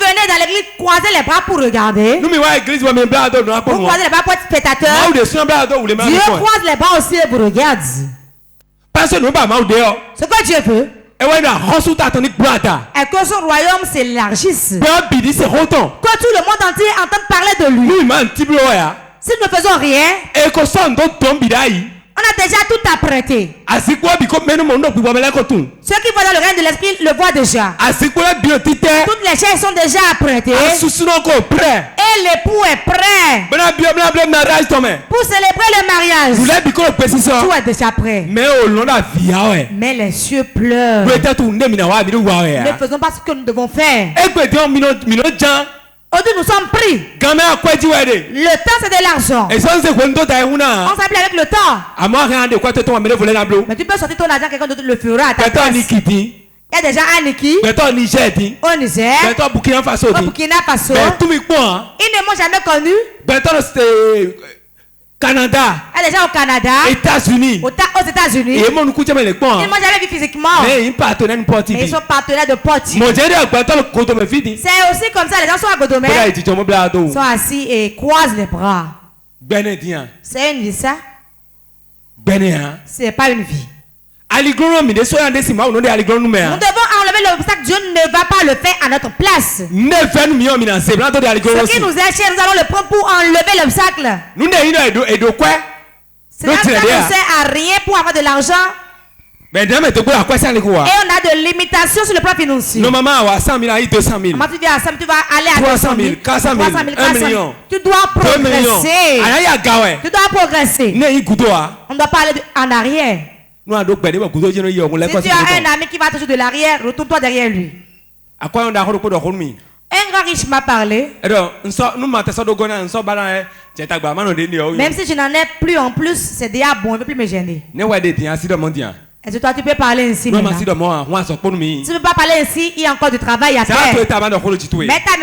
venez dans l'église, croisez les bras pour regarder. Vous croisez les bras pour être spectateur. Dieu croise les bras aussi et vous regarde. Ce que Dieu veut est que son royaume s'élargisse. Que tout le monde entier entende parler de lui. Si nous ne faisons rien, on a déjà tout apprêté. Ceux qui voient dans le règne de l'esprit le voient déjà. Toutes les chaises sont déjà apprêtées. Et l'époux est prêt pour célébrer le mariage. Tout est déjà prêt. Mais les cieux pleurent. Ne faisons pas ce que nous devons faire. Aujourd'hui, nous sommes pris. Le temps, c'est de l'argent. On s'appelle avec le temps. Mais tu peux sortir ton argent, quelqu'un d'autre le fera à ta place. Il y a déjà un Niki au Niger, au Burkina Faso. Ils ne m'ont jamais connu. Canada. Il y a déjà au Canada. États-Unis. Aux États-Unis. Ils ne m'ont jamais vu physiquement. Mais ils sont partenaires de Porti. C'est aussi comme ça, les gens sont à Godomé. Ils sont assis et croisent les bras. C'est une vie ça? C'est pas une vie. Nous devons enlever l'obstacle. Dieu ne va pas le faire à notre place. Ce qui nous est cher, nous allons le prendre pour enlever l'obstacle. Cela ne sert à rien pour avoir de l'argent. Et on a de limitations sur le plan financier. Maman, 100 000, 200 000. Maman, tu vas aller à 300 000, 400 000, 1 million. Tu dois progresser. Tu dois progresser. On ne doit pas aller en arrière. Si tu as un ami qui va toujours de l'arrière, retourne-toi derrière lui. Un grand riche m'a parlé. Même si je n'en ai plus en plus, c'est déjà bon, il ne veut plus me gêner. Est-ce que toi tu peux parler ainsi? Si tu ne peux pas parler ainsi, il y a encore du travail à faire. Mets ta main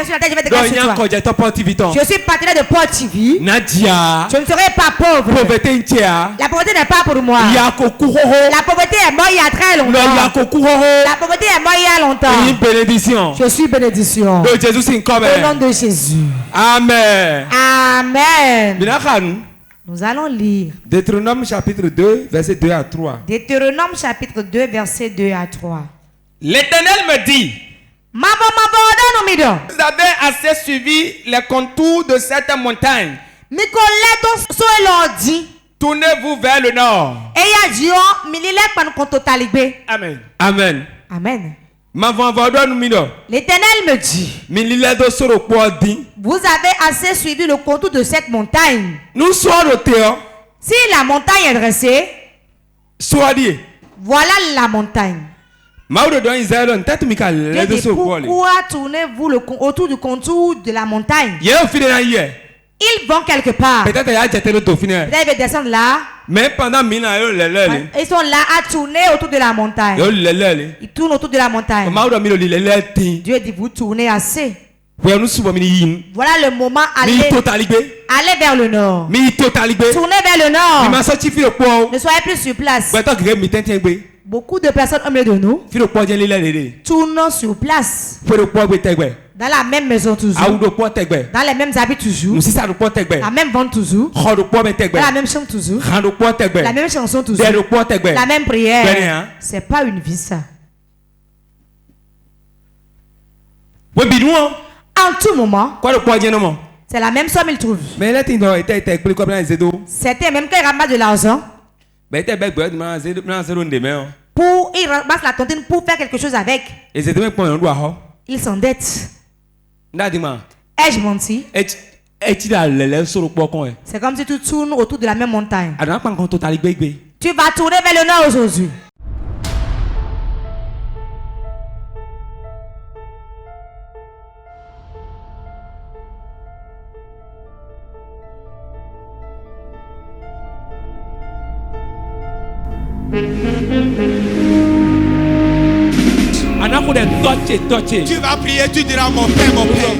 sur la tête, je vais te gâcher toi. Je suis partenaire de Port TV. Je ne serai pas pauvre. La pauvreté n'est pas pour moi. La pauvreté est morte il y a très longtemps. La pauvreté est morte il y a longtemps. Je suis bénédiction. Au nom de Jésus. Amen. Amen. Nous allons lire Deutéronome chapitre 2, verset 2 à 3. Deutéronome chapitre 2, verset 2 à 3. L'Éternel me dit: vous avez assez suivi les contours de cette montagne. Tournez-vous vers le nord. Amen. Amen. Amen. L'Éternel me dit: vous avez assez suivi le contour de cette montagne. Si la montagne est dressée, voilà la montagne. Pourquoi tournez-vous autour du contour de la montagne? Ils vont quelque part. Peut-être ils vont descendre là. Mais pendant 1000 ans, ils sont là à tourner autour de la montagne. Ils tournent autour de la montagne. Dieu dit vous tournez assez. Voilà le moment aller vers le nord. Tournez vers le nord. Ne soyez plus sur place. Beaucoup de personnes au milieu de nous tournent sur place. Dans la même maison toujours. Dans les mêmes habits toujours. La même vente toujours. La même chambre toujours. La même chanson toujours. La même prière. C'est pas une vie ça. En tout moment, c'est la même somme il trouve. C'était même qu'il ramasse de l'argent. Pour il ramasse la tontine pour faire quelque chose avec. Il s'endette. Ai-je menti? C'est comme si tu tournes autour de la même montagne. Tu vas tourner vers le nord aujourd'hui. Tu vas prier, tu diras mon père, mon père.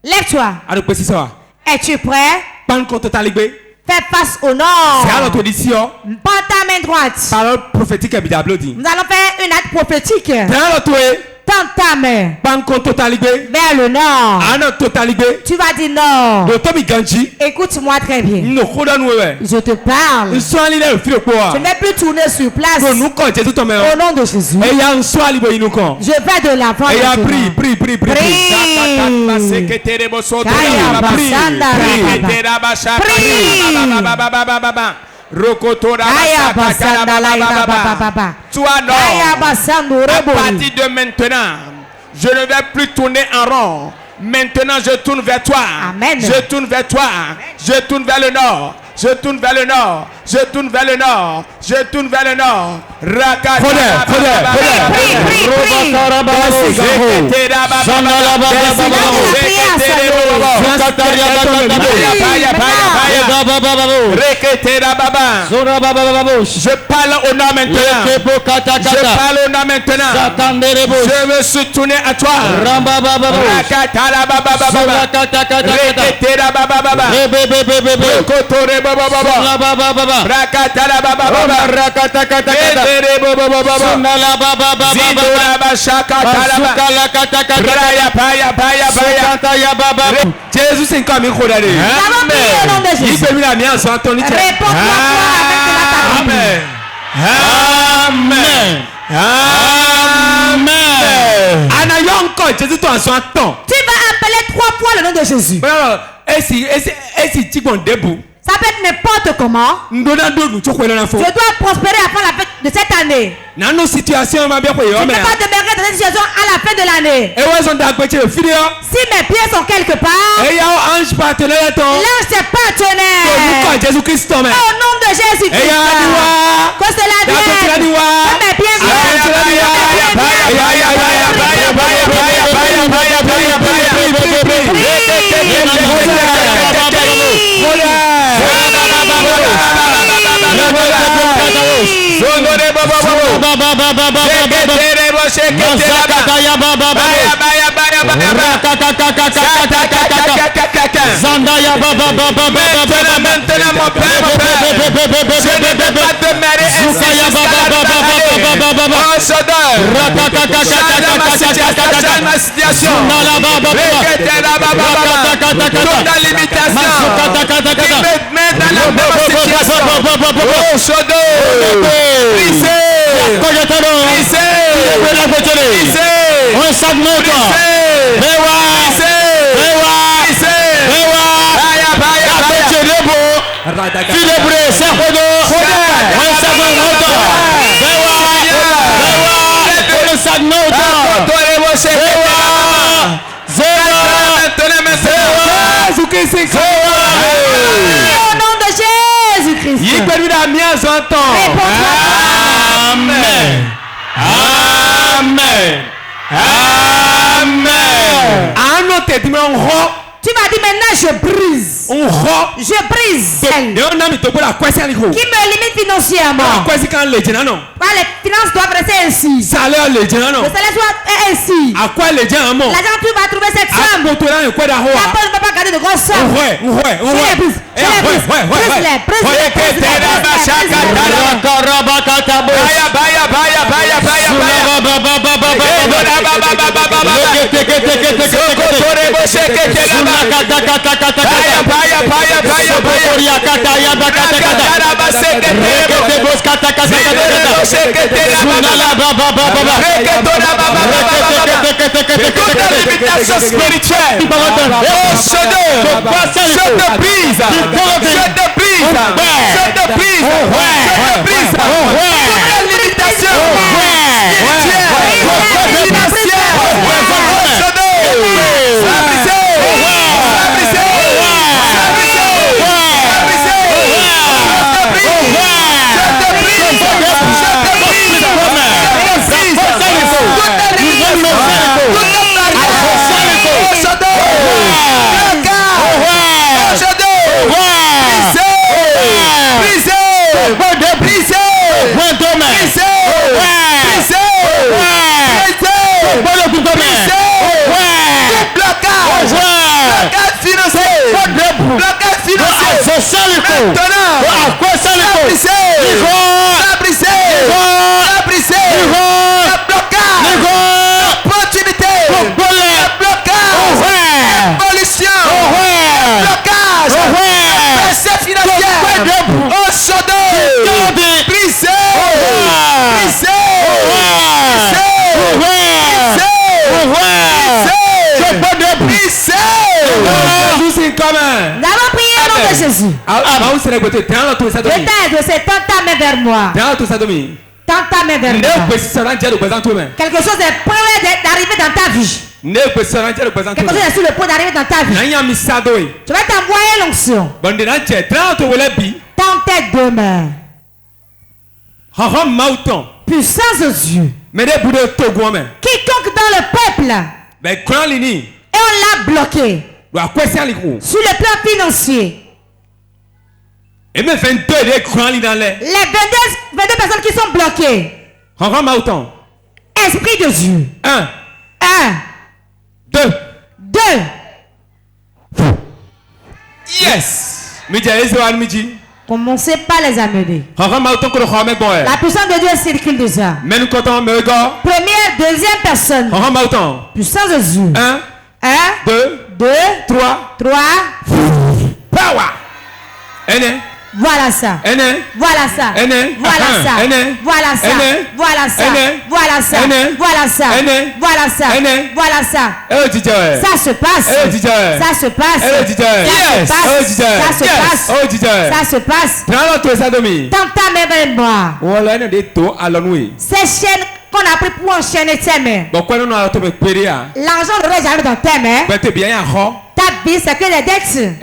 Lève-toi. Es-tu prêt? Fais face au nord. Prends ta main droite. Nous allons faire une acte prophétique. Tends ta main vers le nord. Tu vas dire non. Écoute-moi très bien. Je te parle. Je ne vais plus tourner sur place. Au nom de Jésus. Je vais de l'avant. Prie. Toi non. À partir de maintenant, je ne vais plus tourner en rond. Maintenant, je tourne vers toi. Amen. Je tourne vers toi. Je tourne vers le nord. Je tourne vers le nord. Je tourne vers le nord. Je tourne vers le nord. Je parle au nord maintenant. Je parle au nord maintenant. Je me suis tourné à toi. Jésus c'est comme une chodade. Amen. Amen. Tu vas appeler 3 fois le nom de Jésus. Ça peut être n'importe comment. Je dois prospérer avant la fin de cette année. Je ne peux pas demeurer dans cette situation à la fin de l'année. Si mes pieds sont quelque part, l'ange partenaire. Au nom de Jésus-Christ. Que cela vienne. Que mes pieds Maintenant mon père, je ne vais pas demeurer ainsi ma situation. Toute la limitation qui me met dans la même situation. Au nom de Jésus-Christ. Réponds-toi. Amen. Amen. Amen. Tu m'as dit maintenant je brise. Je brise celle qui me limite financièrement. Les finances doivent rester ainsi. Le salaire doit être ainsi. L'argent tu vas trouver cette somme. La personne ne peut pas garder de grosses sommes. Spirituelle. Je te brise. Nous avons prié au nom de Jésus. Je t'aide, c'est tends ta main vers moi. Tends ta main vers moi. Quelque chose est prêt d'arriver dans ta vie. Quelque chose est sur le point d'arriver dans ta vie. Tu vas t'envoyer l'onction. Tends tes deux mains. Puissance de Dieu. Quiconque dans le peuple. Et on l'a bloqué. Sur le plan financier. Les 22 personnes qui sont bloquées. Esprit de Dieu. 1, 2. Yes. Commencez pas les amener. La puissance de Dieu circule déjà. Première, deuxième personne. Puissance de Dieu. 1, 2, 3. Power. Voilà ça. Voilà ça. Voilà ça. Voilà ça. Voilà ça. Voilà ça. Voilà ça. Voilà ça. Voilà ça. Ça se passe. Ça se passe. Ça se passe. Tends ta main vers moi. Ces chaînes qu'on a pris pour enchaîner tes mains. L'argent n'aurait jamais dans tes mains. Ta vie, c'est que les dettes.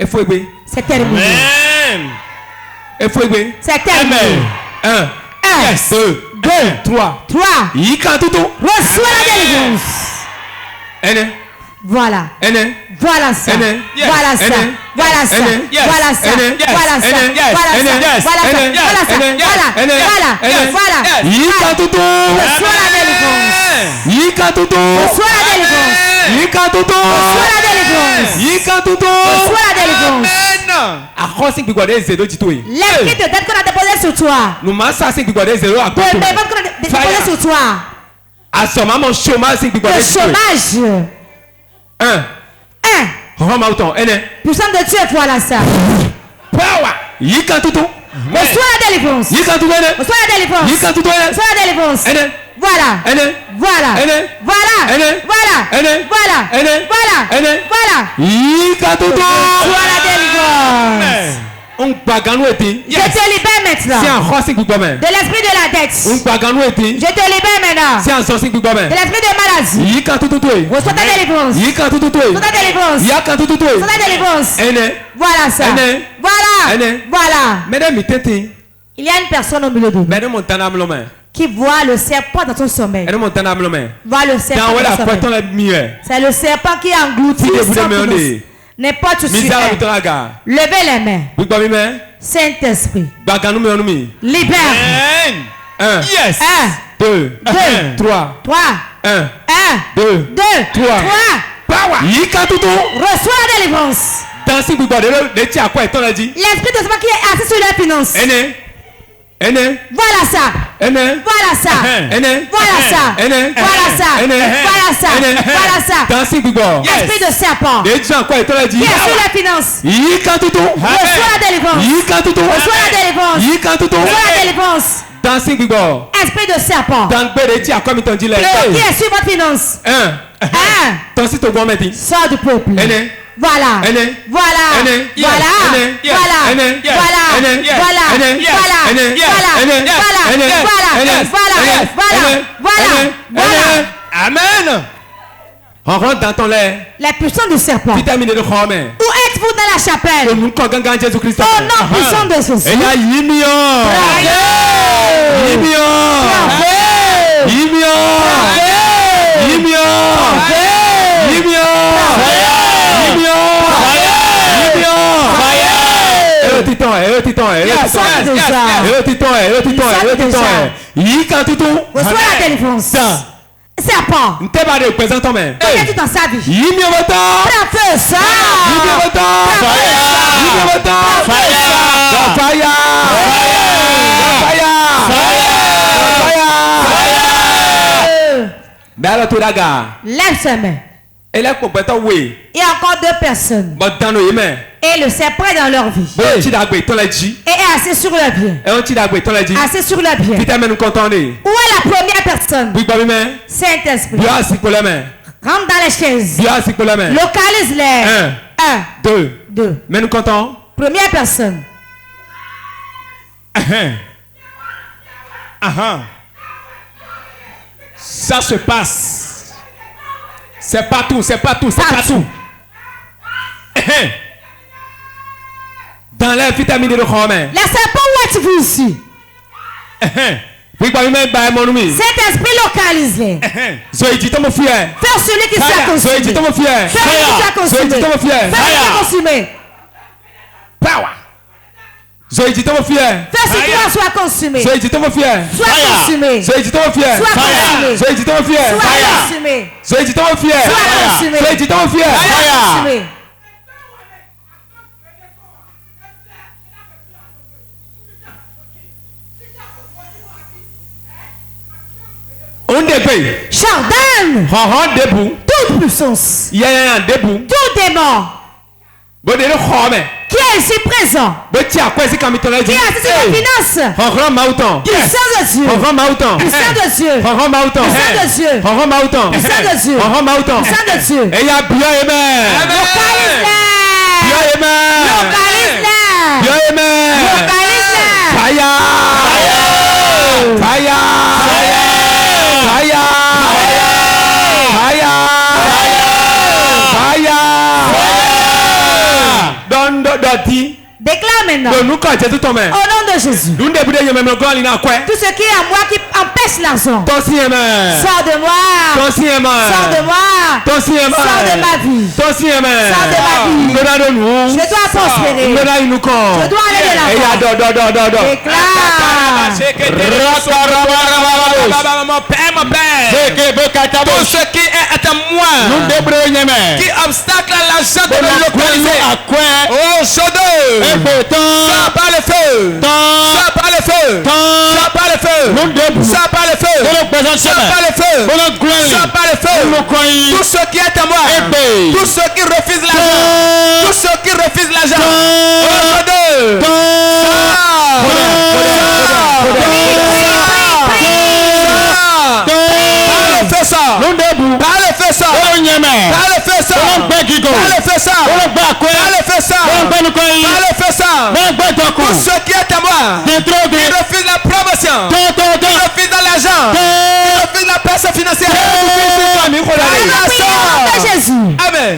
C'est terminé. C'est terminé. 1, 2, 3. Reçois la délivrance. Voilà. Voilà ça. Voilà ça. Voilà ça. Voilà ça. Voilà ça. Voilà. Reçois la délivrance. Reçois la délivrance. Les cris de dette qu'on a déposé sur toi. De mémoire qu'on a déposé sur toi. Le chômage. 1. Puissance de Dieu, voilà ça. Reçois la délivrance. Reçois la délivrance. Reçois la délivrance. Voilà. Voilà. Voilà. Voilà. Voilà. Voilà. Reçois la délivrance. Je te libère maintenant. De l'esprit de la dette. Je te libère maintenant. De l'esprit de maladie. Reçois ta délivrance. Reçois ta délivrance. Reçois ta délivrance. Voilà ça. Voilà. Il y a une personne au milieu de nous qui voit le serpent dans son sommeil. Voit le serpent dans son sommeil. C'est le serpent qui engloutit n'importe où. Levez les mains. Saint-Esprit. Libère. 1. Yes. 1, 2, 3, 1, 2, 3. Power. Reçois la délivrance. L'esprit de serpent qui est assis sur les finances. Voilà ça. Voilà ça. Voilà ça. Voilà ça. Voilà ça. Voilà ça. Esprit de serpent. Qui est sur les finances. Reçois la délivrance. Reçois la délivrance. Reçois la délivrance. Esprit de serpent. Qui est sur votre finance. Sors du peuple. Voilà. Voilà. Voilà. Voilà. Voilà. Voilà. Voilà. Voilà. Voilà. Amen. On rentre dans ton lait. La puissance du serpent. Où êtes-vous dans la chapelle? Au nom puissant de Jésus. Reçois la délivrance. Serpent. Qu'est-ce dans sa vie? Fais ça. Lève ses mains. Il y a encore 2 personnes. Et le serpent est dans leur vie. Et est assis sur le bien. Assis sur le bien. Où est la première personne? Saint-Esprit. Rentre dans les chaises. Localise-les. 1, 2. Première personne. Ça se passe. C'est partout. Dans l'air, vitamine de Romain. La serpent, où êtes-vous ici? Saint-Esprit localisé. Fais celui qui soit consumé. Power. Fais ce qui soit consumé. Soit consumé. Soit consumé. Chardin. Toute puissance. Tout démon. Qui est ici présent? Qui est assis sur la finance? Puissance de Dieu. Puissance de Dieu. Puissance de Dieu. Puissance de Dieu. Puissance de Dieu. Déclare maintenant. Au nom de Jésus. Tout ce qui est à moi qui empêche l'argent. Sors de moi. Sors de moi. Sors de ma vie. Sors de ma vie. Je dois prospérer. Je dois aller de l'avant. Déclare. Mon père. Tout ce qui est à moi. Qui obstacle à l'argent de me localiser. Oh, Chodeux. Ça par le feu. Ça par le feu. Ça par le feu. Ça par le feu. Ça par le feu. Ça par le feu. Tout ce qui est à moi. Tout ce qui refuse l'argent. Tout ce qui refuse l'argent. Oh, Chodeux. Tout ce qui est à moi, qui refuse la promotion, qui refuse l'argent, qui refuse la personne financière. Jésus. Amen.